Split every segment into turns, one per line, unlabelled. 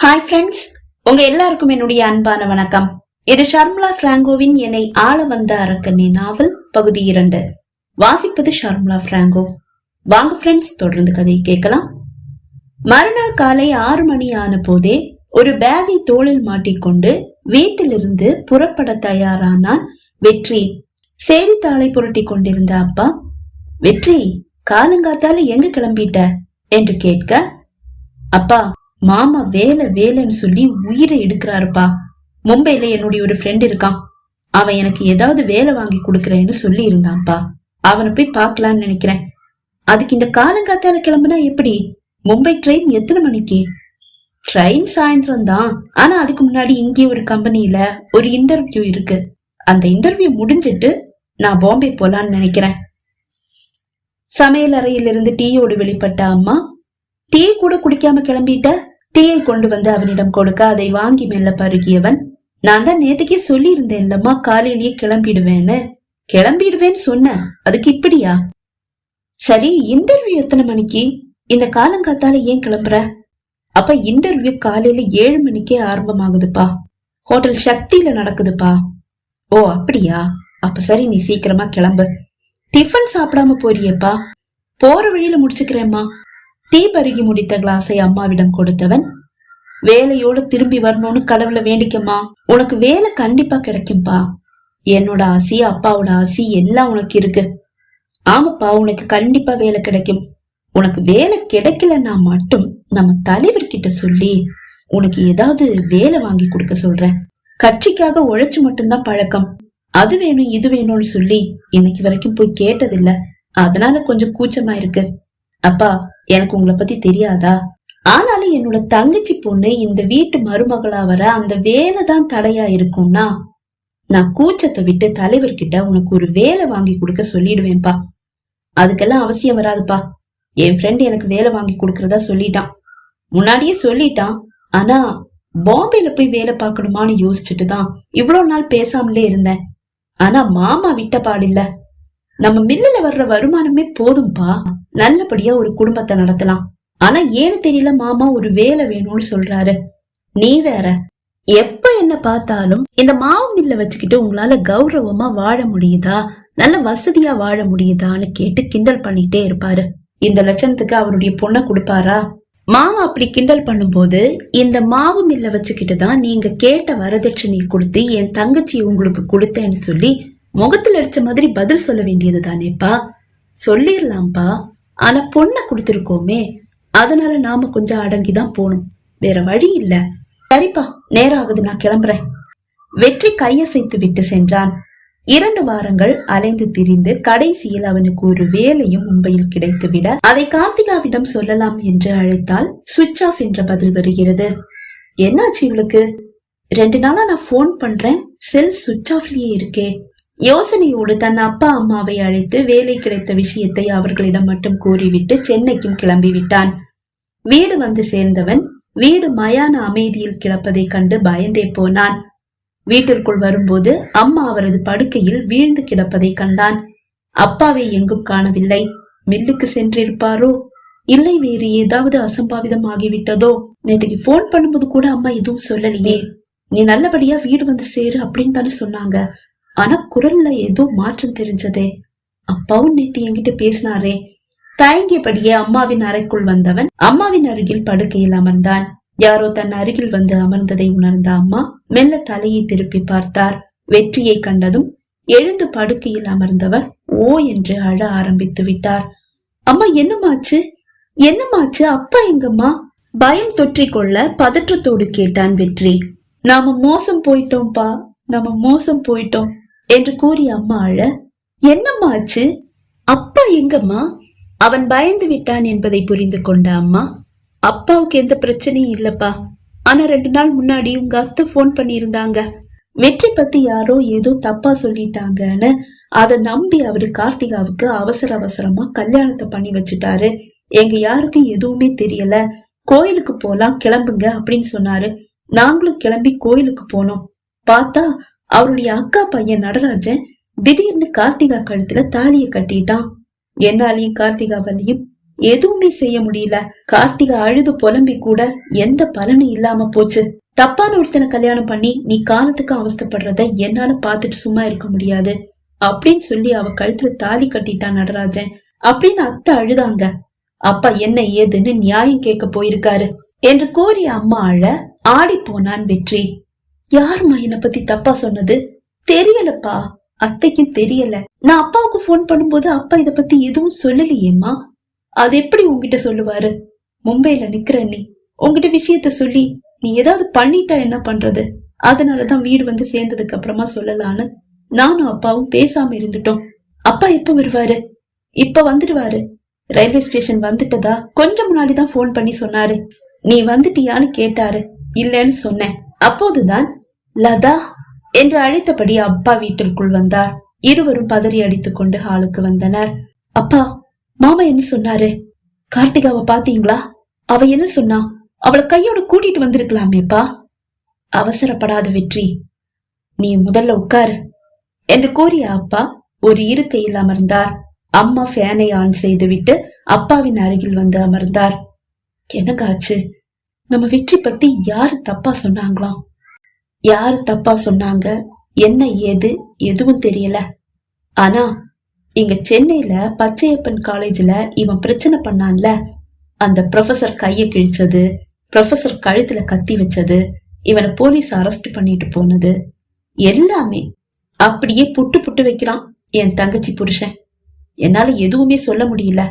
Hi friends, உங்க எல்லாருக்கும் என்னுடைய அன்பான வணக்கம். இது ஷர்மிளா பிராங்கோவின் என்னை ஆள வந்த அரக்கனே நாவல் பகுதி 2. வாசிப்பது ஷர்மிளா பிராங்கோ. வாங்க ஃப்ரெண்ட்ஸ், தொடர்ந்து கதையை கேட்கலாம். மறுநாள் காலை 6 மணி ஆன போதே ஒரு பேகை தோளில் மாட்டிக்கொண்டு வீட்டிலிருந்து புறப்பட தயாரானான் வெற்றி. செய்தித்தாளை புரட்டி கொண்டிருந்த அப்பா, வெற்றி, காலங்காத்தால எங்க கிளம்பிட்ட என்று கேட்க, அப்பா, மாமா வேலை வேலைன்னு சொல்லி உயிரை எடுக்கிறாருப்பா. மும்பைல என்னுடைய ஒரு ஃப்ரெண்ட் இருக்கான். அவன் எனக்கு ஏதாவது வேலை வாங்கி கொடுக்கறேன்னு சொல்லி இருந்தான்ப்பா. அவனை போய் பாக்கலான்னு நினைக்கிறேன். அதுக்கு இந்த காலங்காத்தால கிளம்புனா எப்படி? மும்பை ட்ரெயின் எத்தனை மணிக்கு? ட்ரெயின் சாயந்தரம் தான். ஆனா அதுக்கு முன்னாடி இங்கே ஒரு கம்பெனில ஒரு இன்டர்வியூ இருக்கு. அந்த இன்டர்வியூ முடிஞ்சிட்டு நான் பாம்பே போலான்னு நினைக்கிறேன். சமையல் அறையிலிருந்து டீயோடு வெளிப்பட்ட அம்மா, டீ கூட குடிக்காம கிளம்பிட்ட? டீயை கொண்டு வந்து அவனிடம் கொடுக்க அதை வாங்கி மெல்ல பருகியவன், நான் தான் நேத்துக்கே சொல்லி இருந்தேன்லம்மா, காலையிலேயே கிளம்பிடுவேன்னு சொன்னேன். அதுக்கு இப்படியா? சரி, இன்டர்வியூ எத்தனை மணிக்கு? இந்த காலங்காத்தால ஏன் கிளம்புற? அப்ப இன்டர்வியூ காலையில 7 மணிக்கே ஆரம்பமாகுதுப்பா. ஹோட்டல் சக்தியில நடக்குதுப்பா. ஓ அப்படியா? அப்ப சரி, நீ சீக்கிரமா கிளம்பு. டிஃபன் சாப்பிடாம போறியப்பா? போற வழியில முடிச்சுக்கிறேம்மா. டீ பருகி முடித்த கிளாஸை அம்மாவிடம் கொடுத்தவன், வேலையோட திரும்பி வரணும்னு கடவுளை வேண்டிக்கம்மா. உனக்கு வேலை கண்டிப்பா கிடைக்கும்பா. என்னோட ஆசி, அப்பாவோட ஆசி எல்லாம் உனக்கு இருக்கு. ஆமாப்பா, உனக்கு கண்டிப்பா வேலை கிடைக்கும். உனக்கு வேலை கிடைக்கலன்னா மட்டும் நம்ம தலைவர்கிட்ட சொல்லி உனக்கு ஏதாவது வேலை வாங்கி கொடுக்க சொல்றேன். கட்சிக்காக உழைச்சு மட்டும்தான் பழக்கம். அது வேணும் இது வேணும்னு சொல்லி இன்னைக்கு வரைக்கும் போய் கேட்டதில்ல. அதனால கொஞ்சம் கூச்சமா இருக்கு. அப்பா, எனக்கு உங்களை பத்தி தெரியாதா? ஆனாலும் என்னோட தங்கச்சி பொண்ணு இந்த வீட்டு மருமகளா வர அந்த வேலை தான் தடையா இருக்கும்னா நான் கூச்சத்தை விட்டு தலைவர்கிட்ட உனக்கு ஒரு வேலை வாங்கி கொடுக்க சொல்லிடுவேன்பா. அதுக்கெல்லாம் அவசியம் வராதுப்பா. என் ஃப்ரெண்ட் எனக்கு வேலை வாங்கி கொடுக்கறதா சொல்லிட்டான். முன்னாடியே சொல்லிட்டான். ஆனா பாம்பேல போய் வேலை பார்க்கணுமான்னு யோசிச்சுட்டு தான் இவ்வளவு நாள் பேசாமலே இருந்தேன். ஆனா மாமா விட்ட பாடில்ல. நம்ம மில்லுல வர்ற வருமானமே போதும்பா. நல்லபடியா ஒரு குடும்பத்தை நடத்தலாம். ஆனா ஏன்னு தெரியல, மாமா ஒரு வேலை வேணும்னு சொல்றாரு. நீ வேற எப்ப என்ன பார்த்தாலும் இந்த மாவு மில்ல வச்சுக்கிட்டு உங்களால கௌரவமா வாழ முடியுதா, நல்ல வசதியா வாழ முடியுதான்னு கேட்டு கிண்டல் பண்ணிட்டே இருப்பாரு. இந்த லட்சணத்துக்கு அவருடைய பொண்ணை கொடுப்பாரா? மாமா அப்படி கிண்டல் பண்ணும்போது, இந்த மாவு மில்ல வச்சுக்கிட்டுதான் நீங்க கேட்ட வரதட்சணை கொடுத்து என் தங்கச்சி உங்களுக்கு கொடுத்தேன்னு சொல்லி முகத்துல அடிச்ச மாதிரி பதில் சொல்ல வேண்டியது தானேப்பா. சொல்லிடலாம்ப்பா. ஆனா பொண்ணை கொடுத்திருக்கோமே, அதனால நாம கொஞ்சம் அடங்கிதான் போகணும். வேற வழி இல்ல. சரிப்பா, நேரம் ஆகுது, நான் கிளம்புறேன். வெற்றி கையசைத்து விட்டு சென்றான். 2 வாரங்கள் அலைந்து திரிந்து கடைசியில் அவனுக்கு ஒரு வேலையும் மும்பையில் கிடைத்துவிட அதை கார்த்திகாவிடம் சொல்லலாம் என்று அழைத்தால் சுவிட்ச் ஆஃப் என்ற பதில் வருகிறது. என்னாச்சு இவளுக்கு? 2 நாளா நான் போன் பண்றேன், செல் சுவிட்ச் ஆஃப்லயே இருக்கே. யோசனையோடு தன் அப்பா அம்மாவை அழைத்து வேலை கிடைத்த விஷயத்தை அவர்களிடம் மட்டும் கூறிவிட்டு சென்னைக்கும் கிளம்பி விட்டான். வீடு வந்து சேர்ந்தவன் வீடு மயான அமைதியில் கிடப்பதை கண்டு பயந்தே போனான். வீட்டிற்குள் வரும்போது அம்மா அவரது படுக்கையில் வீழ்ந்து கிடப்பதை கண்டான். அப்பாவை எங்கும் காணவில்லை. மில்லுக்கு சென்றிருப்பாரோ, இல்லை வேறு ஏதாவது அசம்பாவிதம் ஆகிவிட்டதோ. நேற்றுக்கு போன் பண்ணும்போது கூட அம்மா எதுவும் சொல்லலையே. நீ நல்லபடியா வீடு வந்து சேரு அப்படின்னு தானே சொன்னாங்க. ஆனா குரல்ல ஏதோ மாற்றம் தெரிஞ்சதே. அப்பாவும் நேத்து என்கிட்ட பேசினாரே. தயங்கியபடியே அம்மாவின் அறைக்குள் வந்தவன் அம்மாவின் அருகில் படுக்கையில் அமர்ந்தான். யாரோ தன் அருகில் வந்து அமர்ந்ததை உணர்ந்த அம்மா மெல்ல தலையை திருப்பி பார்த்தார். வெற்றியை கண்டதும் எழுந்து படுக்கையில் அமர்ந்தவர் ஓ என்று அழ ஆரம்பித்து விட்டார். அம்மா, என்னமாச்சு? அப்பா எங்கம்மா? பயம் தொற்றிக்கொள்ள பதற்றத்தோடு கேட்டான் வெற்றி. நாம மோசம் போயிட்டோம்பா, நாம மோசம் போயிட்டோம் என்று கூறி அம்மா அழ, என்னம்மா ஆச்சு? அப்பா எங்கம்மா? அவன் பயந்து விட்டான் என்பதை புரிந்து கொண்ட அம்மா, அப்பாவுக்கு எந்த பிரச்சனையும் இல்லப்பா. ஆனா 2 நாள் முன்னாடி உங்க அத்தை போன் பண்ணி இருந்தாங்க. வெற்றி பத்தி யாரோ ஏதோ தப்பா சொல்லிட்டாங்கன்னு அதை நம்பி அவரு கார்த்திகாவுக்கு அவசரமா கல்யாணத்தை பண்ணி வச்சுட்டாரு. எங்க யாருக்கும் எதுவுமே தெரியல. கோயிலுக்கு போலாம், கிளம்புங்க அப்படின்னு சொன்னாரு. நாங்களும் கிளம்பி கோயிலுக்கு போனோம். பார்த்தா அவருடைய அக்கா பையன் நடராஜன் திடீர்னு கார்த்திகா கழுத்துல தாலிய கட்டிட்டான். என்னாலையும் கார்த்திகாவாலையும் எதுவுமே செய்ய முடியல. கார்த்திகா அழுது புலம்பி கூட எந்த பலனும் இல்லாம போச்சு. தப்பான ஒருத்தனை கல்யாணம் பண்ணி நீ காலத்துக்கு அவஸ்தைப்படுறத என்னால பாத்துட்டு சும்மா இருக்க முடியாது அப்படின்னு சொல்லி அவ கழுத்துல தாலி கட்டிட்டான் நடராஜன் அப்படின்னு அத்தை அழுதாங்க. அப்பா என்ன ஏதுன்னு நியாயம் கேட்க போயிருக்காரு என்று கோரிய அம்மா அழ ஆடி போனான் வெற்றி. யாருமா என்னை பத்தி தப்பா சொன்னது? தெரியலப்பா, அத்தைக்கும் தெரியல. நான் அப்பாவுக்கு போன் பண்ணும்போது அப்பா இத பத்தி எதுவும் சொல்லலையேம்மா. அது எப்படி உங்ககிட்ட சொல்லுவாரு? மும்பைல நிக்கிற நீ உங்ககிட்ட விஷயத்த சொல்லி நீ ஏதாவது பண்ணிட்டா என்ன பண்றது? அதனாலதான் வீடு வந்து சேர்ந்ததுக்கு அப்புறமா சொல்லலான்னு நானும் அப்பாவும் பேசாம இருந்துட்டோம். அப்பா எப்ப வருவாரு? இப்ப வந்துடுவாரு. ரயில்வே ஸ்டேஷன் வந்துட்டதா கொஞ்சம் முன்னாடிதான் போன் பண்ணி சொன்னாரு. நீ வந்துட்டியான்னு கேட்டாரு. இல்லன்னு சொன்னேன். அப்போதுதான் லதா என்று அழைத்தபடி அப்பா வீட்டிற்குள் வந்தார். இருவரும் பதறி அடித்துக் கொண்டு ஹாலுக்கு வந்தனர். அப்பா, மாமா என்ன சொன்னாரு? கார்த்திகாவை பாத்தீங்களா? அவ என்ன சொன்னா? அவளை கையோட கூட்டிட்டு வந்திருக்கலாமேப்பா. அவசரப்படாத வெற்றி, நீ முதல்ல உட்காரு என்று கூறிய அப்பா ஒரு இருக்கையில் அமர்ந்தார். அம்மா ஃபேனை ஆன் செய்துவிட்டு அப்பாவின் அருகில் வந்து அமர்ந்தார். என்னங்க ஆச்சு? நம்ம வெற்றி பத்தி யாரு தப்பா சொன்னாங்களாம்? யாரு தப்பா சொன்னாங்க, என்ன ஏது எதுவும் தெரியல. ஆனா இங்க சென்னையில பச்சையப்பன் காலேஜ்ல இவன் பிரச்சனை பண்ணான்ல, அந்த ப்ரொஃபசர் கைய கிழிச்சது, ப்ரொஃபசர் கழுத்துல கத்தி வச்சது, இவனை போலீஸ் அரெஸ்ட் பண்ணிட்டு போனது எல்லாமே அப்படியே புட்டு புட்டு வைக்கிறான் என் தங்கச்சி புருஷன். என்னால எதுவுமே சொல்ல முடியல.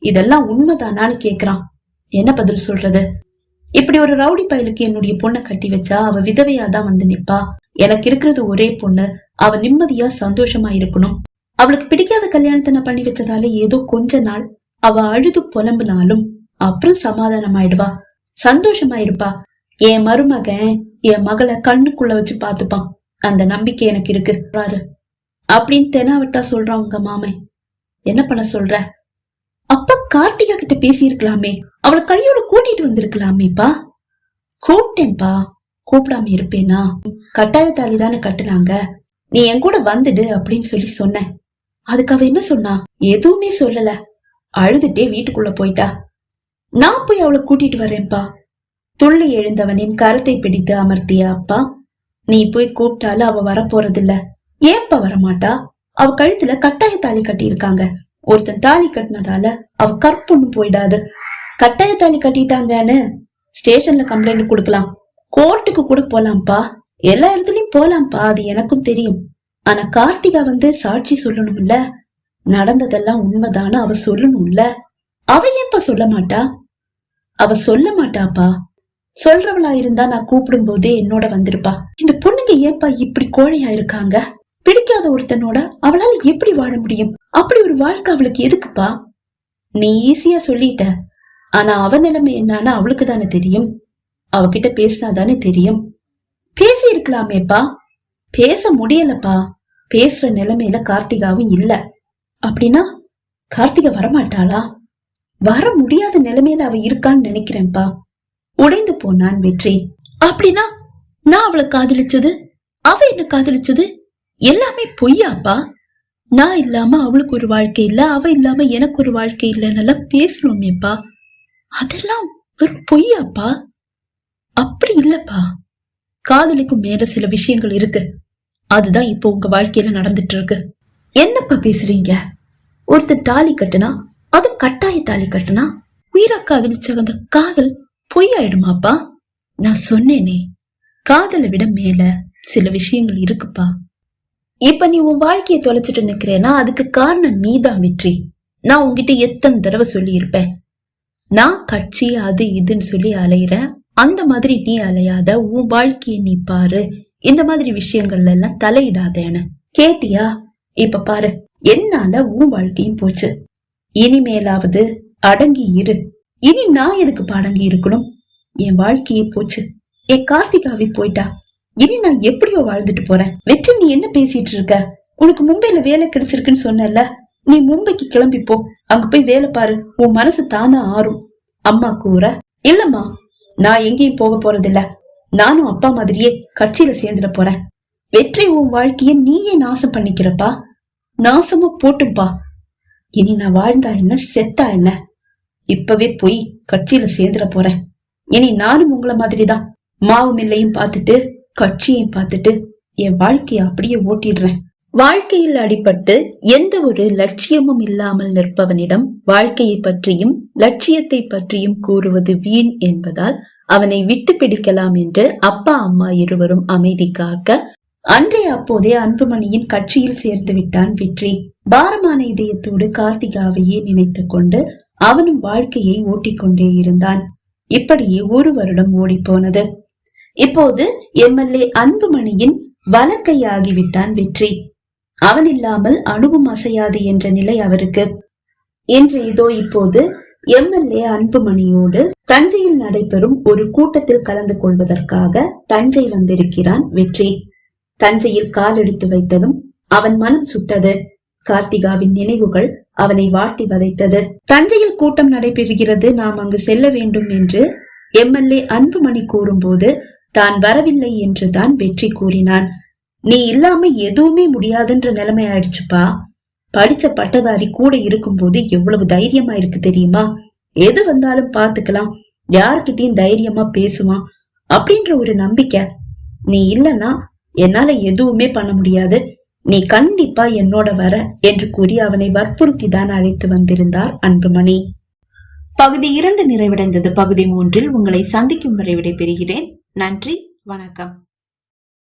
இதெல்லாம் உண்மைதானான்னு கேக்குறான். என்ன பதில் சொல்றது? இப்படி ஒரு ரவுடி பயலுக்கு என்னுடைய பொண்ணை கட்டி வச்சா அவ விதவையாதான் வந்து நிப்பா. எனக்கு இருக்கிறது ஒரே பொண்ணு, அவ நிம்மதியா சந்தோஷமா இருக்கணும். அவளுக்கு பிடிக்காத கல்யாணத்தை நான் பண்ணி வச்சதால ஏதோ கொஞ்ச நாள் அவ அழுது புலம்புனாலும் அப்புறம் சமாதானம் ஆயிடுவா, சந்தோஷமா இருப்பா. என் மருமகன் என் மகளை கண்ணுக்குள்ள வச்சு பாத்துப்பான், அந்த நம்பிக்கை எனக்கு இருக்கு அப்படின்னு தெனாவட்டா சொல்றான் உங்க மாமன். என்ன பண்ண சொல்ற? அப்பா கார்த்திகா கிட்ட பேசி இருக்கலாமே, அவளை கையோட கூட்டிட்டு வந்திருக்கலாமேப்பா. கூப்பிட்டேன்பா, கூப்பிடாம இருப்பேனா? கட்டாய தாலி தானே கட்டுனாங்க, நீ என் கூட வந்துடு அப்படின்னு சொல்லி சொன்னேன். அதுக்கு அவ என்ன சொன்னா? எதுவுமே சொல்லல, அழுதுட்டே வீட்டுக்குள்ள போயிட்டா. நான் போய் அவளை கூட்டிட்டு வரேன்பா. துள்ளி எழுந்தவனின் கரத்தை பிடித்து அமர்த்திய அப்பா, நீ போய் கூப்பிட்டாலும் அவ வரப்போறதில்ல. ஏன்பா வரமாட்டா? அவ கழுத்துல கட்டாய தாலி கட்டி இருக்காங்க. ஒருத்தன் தாலி கட்டினதால அவ கற்பொண்ணு போயிடாது. கட்டாய தாலி கட்டிட்டாங்கன்னு ஸ்டேஷன்ல கம்ப்ளைண்ட் கொடுக்கலாம், கோர்ட்டுக்கு கூட போலாம்ப்பா, எல்லா இடத்துலயும் போலாம்ப்பா, அது எனக்கும் தெரியும். ஆனா கார்த்திகா வந்து சாட்சி சொல்லணும்ல, நடந்ததெல்லாம் உண்மைதானு அவ சொல்லணும்ல. அவ ஏன்பா சொல்ல மாட்டா? அவ சொல்ல மாட்டாப்பா. சொல்றவளா இருந்தா நான் கூப்பிடும் போதே என்னோட வந்திருப்பா. இந்த பொண்ணுங்க ஏன்பா இப்படி கோழையா இருக்காங்க? பிடிக்காத ஒருத்தனோட அவளால எப்படி வாழ முடியும்? அப்படி ஒரு வாழ்க்கை அவளுக்கு எதுக்குப்பா? நீ ஈஸியா சொல்லிட்ட, ஆனா அவ நிலைமை என்னன்னு அவளுக்கு தானே தெரியும். அவகிட்ட பேசினாதானே தெரியும். பேசி இருக்கலாமேப்பா. பேச முடியலப்பா. பேசுற நிலைமையில கார்த்திகாவும் இல்ல. அப்படின்னா கார்த்திகா வரமாட்டாளா? வர முடியாத நிலைமையில அவ இருக்கான்னு நினைக்கிறேன்ப்பா. உடைந்து போனான் வெற்றி. அப்படின்னா நான் அவளை காதலிச்சது, அவ என்ன காதலிச்சது எல்லாமே பொய்யாப்பா? நான் இல்லாம அவளுக்கு ஒரு வாழ்க்கை இல்ல, அவ இல்லாம எனக்கு ஒரு வாழ்க்கை இல்லைன்னு பேசணுமேப்பா. அதெல்லாம் வெறும் பொய்யாப்பா. அப்படி இல்லப்பா, காதலுக்கும் மேல சில விஷயங்கள் இருக்கு. அதுதான் இப்போ உங்க வாழ்க்கையில நடந்துட்டு இருக்கு. என்னப்பா பேசுறீங்க? ஒருத்தர் தாலி கட்டுனா, அது கட்டாய தாலி கட்டுனா, உயிரா காதலிச்ச அந்த காதல் பொய்யாயிடுமாப்பா? நான் சொன்னேனே, காதலை விட மேல சில விஷயங்கள் இருக்குப்பா. இப்ப நீ உன் வாழ்க்கையை தொலைச்சிட்டு நிக்கிறேன்னா அதுக்கு காரணம் நீதான் வெற்றி. நான் உன்கிட்ட எத்தனை தடவை சொல்லி இருப்பேன், நான் கட்சி அது இதுன்னு சொல்லி அலையிறேன், அந்த மாதிரி நீ அலையாத, உன் வாழ்க்கையை நீ பாரு, இந்த மாதிரி விஷயங்கள்ல எல்லாம் தலையிடாதேன்னு கேட்டியா? இப்ப பாரு, என்னால உன் வாழ்க்கையும் போச்சு. இனிமேலாவது அடங்கி இரு. இனி நான் எதுக்கு அடங்கி இருக்கணும்? என் வாழ்க்கையே போச்சு, என் கார்த்திகாவே போயிட்டா, இனி நான் எப்படியோ வாழ்ந்துட்டு போறேன். வெற்றி, நீ என்ன பேசிட்டு இருக்க? உனக்கு மும்பைல வேலை கிடைச்சிருக்குன்னு சொன்னல, நீ மும்பைக்கு கிளம்பி போ, அங்க போய் வேலை பாரு, உன் மனசு தானா ஆறும். அம்மா கூற, இல்லம்மா நான் எங்கேயும் போக போறதில்ல, நானும் அப்பா மாதிரியே கட்சியில சேர்ந்துட போறேன். வெற்றி, உன் வாழ்க்கைய நீயே நாசம் பண்ணிக்கிறப்பா. நாசமா போட்டும்பா. இனி நான் வாழ்ந்தா என்ன, செத்தா என்ன? இப்பவே போய் கட்சியில சேர்ந்துட போறேன். இனி நானும் உங்கள மாதிரிதான் மாவு மில்லையும் பார்த்துட்டு கட்சியையும் பார்த்துட்டு என் வாழ்க்கைய அப்படியே ஓட்டிடுறேன். வாழ்க்கையில் அடிபட்டு எந்த ஒரு லட்சியமும் இல்லாமல் நிற்பவனிடம் வாழ்க்கையை பற்றியும் லட்சியத்தை பற்றியும் கூறுவது வீண் என்பதால் அவனை விட்டு பிடிக்கலாம் என்று அப்பா அம்மா இருவரும் அமைதி காக்க அன்றே அப்போதே அன்புமணியின் கட்சியில் சேர்ந்து விட்டான் வெற்றி. பாரமான இதயத்தோடு கார்த்திகாவையே நினைத்து கொண்டு அவனும் வாழ்க்கையை ஓட்டிக்கொண்டே இருந்தான். இப்படியே 1 வருடம் ஓடி போனது. இப்போது எம்எல்ஏ அன்புமணியின் வலக்கையாகிவிட்டான் வெற்றி. அவன் இல்லாமல் அணுவும் அசையாது என்ற நிலை அவருக்கு. இன்று இதோ இப்போது எம்எல்ஏ அன்புமணியோடு தஞ்சையில் நடைபெறும் ஒரு கூட்டத்தில் கலந்து கொள்வதற்காக தஞ்சை வந்திருக்கிறான் வெற்றி. தஞ்சையில் காலெடுத்து வைத்ததும் அவன் மனம் சுட்டது. கார்த்திகாவின் நினைவுகள் அவனை வாட்டி வதைத்தது. தஞ்சையில் கூட்டம் நடைபெறுகிறது, நாம் அங்கு செல்ல வேண்டும் என்று எம்எல்ஏ அன்புமணி கூறும்போது தான் வரவில்லை என்று தான் வெற்றி கூறினான். நீ இல்லாம எதுவுமே முடியாதுன்ற நிலைமை ஆயிடுச்சுப்பா. படிச்ச பட்டதாரி கூட இருக்கும்போது எவ்வளவு தைரியமா இருக்கு தெரியுமா? எது வந்தாலும் பாத்துக்கலாம், யாருக்கிட்டையும் தைரியமா பேசுவான் அப்படின்ற ஒரு நம்பிக்கை. நீ இல்லன்னா என்னால எதுவுமே பண்ண முடியாது, நீ கண்டிப்பா என்னோட வர என்று கூறி அவனை வற்புறுத்தி தான் அழைத்து வந்திருந்தார் அன்புமணி. பகுதி 2 நிறைவடைந்தது. பகுதி 3 உங்களை சந்திக்கும் வரை விடைபெறுகிறேன். நன்றி, வணக்கம்.